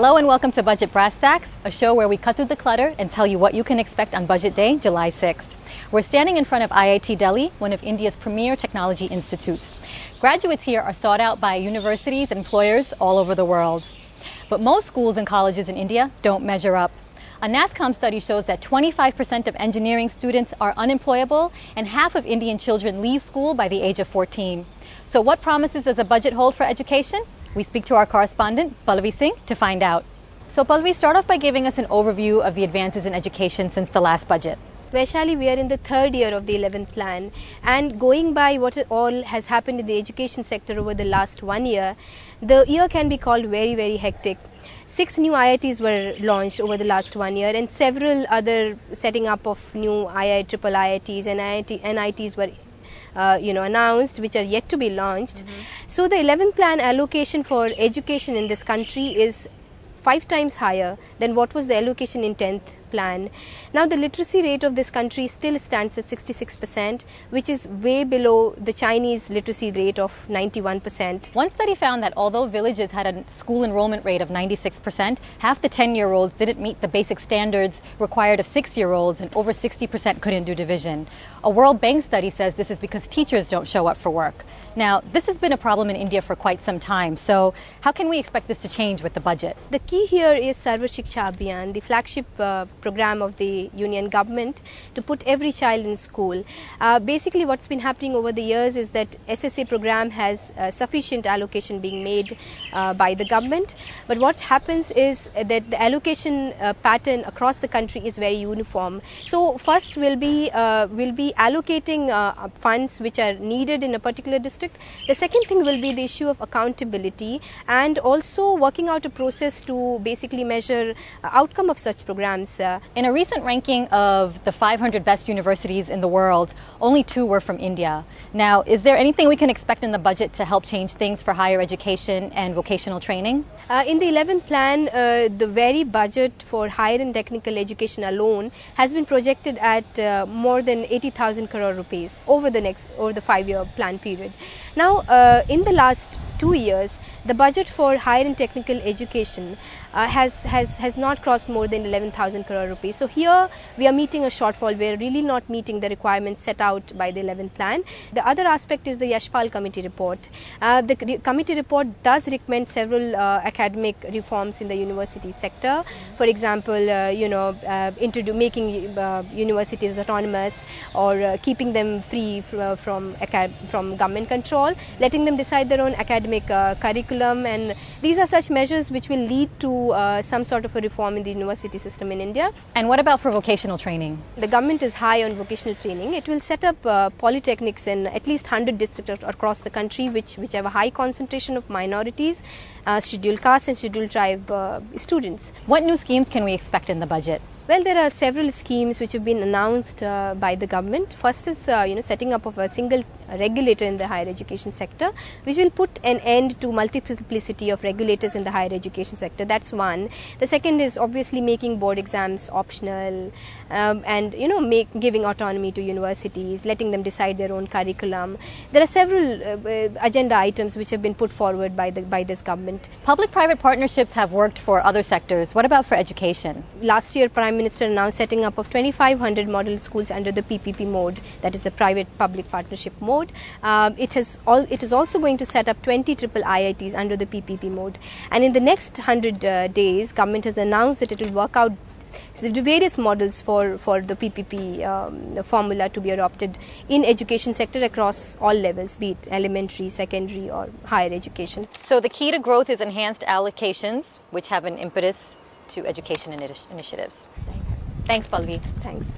Hello and welcome to Budget Brass Tacks, a show where we cut through the clutter and tell you what you can expect on Budget Day, July 6th. We're standing in front of IIT Delhi, one of India's premier technology institutes. Graduates here are sought out by universities and employers all over the world. But most schools and colleges in India don't measure up. A NASSCOM study shows that 25% of engineering students are unemployable and half of Indian children leave school by the age of 14. So what promises does a budget hold for education? We speak to our correspondent, Pallavi Singh, to find out. So Pallavi, start off by giving us an overview of the advances in education since the last budget. Vaishali, we are in the third year of the 11th plan, and going by what all has happened in the education sector over the last 1 year, the year can be called very, very hectic. 6 new IITs were launched over the last 1 year, and several other setting up of new triple IITs and NITs were announced, which are yet to be launched. So the 11th plan allocation for education in this country is 5 times higher than what was the allocation in 10th plan. Now the literacy rate of this country still stands at 66%, which is way below the Chinese literacy rate of 91%. One study found that although villages had a school enrollment rate of 96%, half the 10-year-olds didn't meet the basic standards required of 6-year-olds, and over 60% couldn't do division. A World Bank study says this is because teachers don't show up for work. Now, this has been a problem in India for quite some time, so how can we expect this to change with the budget? The key here is Sarva Shiksha Abhiyan, the flagship program of the union government to put every child in school. Basically what's been happening over the years is that SSA program has sufficient allocation being made by the government, but what happens is that the allocation pattern across the country is very uniform. So first we'll be allocating funds which are needed in a particular district. The second thing will be the issue of accountability and also working out a process to basically measure outcome of such programs. In a recent ranking of the 500 best universities in the world, only 2 were from India. Now, is there anything we can expect in the budget to help change things for higher education and vocational training? In the 11th plan, the very budget for higher and technical education alone has been projected at more than 80,000 crore rupees over the 5-year plan period. Now, in the last 2 years, the budget for higher and technical education has not crossed more than 11,000 crore rupees. So here we are meeting a shortfall. We are really not meeting the requirements set out by the 11th plan. The other aspect is the Yashpal committee report. The committee report does recommend several academic reforms in the university sector. For example, making universities autonomous, or keeping them free from government control, letting them decide their own academic curriculum, and these are such measures which will lead to some sort of a reform in the university system in India. And what about for vocational training? The government is high on vocational training. It will set up polytechnics in at least 100 districts across the country which have a high concentration of minorities, scheduled caste and scheduled tribe students. What new schemes can we expect in the budget? Well, there are several schemes which have been announced by the government. First is setting up of a single regulator in the higher education sector, which will put an end to multiplicity of regulators in the higher education sector. That's one. The second is obviously making board exams optional, and giving autonomy to universities, letting them decide their own curriculum. There are several agenda items which have been put forward by this government. Public-private partnerships have worked for other sectors. What about for education? Last year, Prime Minister announced setting up of 2,500 model schools under the PPP mode, that is the private-public partnership mode. It is also going to set up 20 triple IITs under the PPP mode. And in the next 100 days, government has announced that it will work out various models for the PPP formula to be adopted in education sector across all levels, be it elementary, secondary or higher education. So the key to growth is enhanced allocations, which have an impetus to education initiatives. Thanks, Pallavi. Thanks.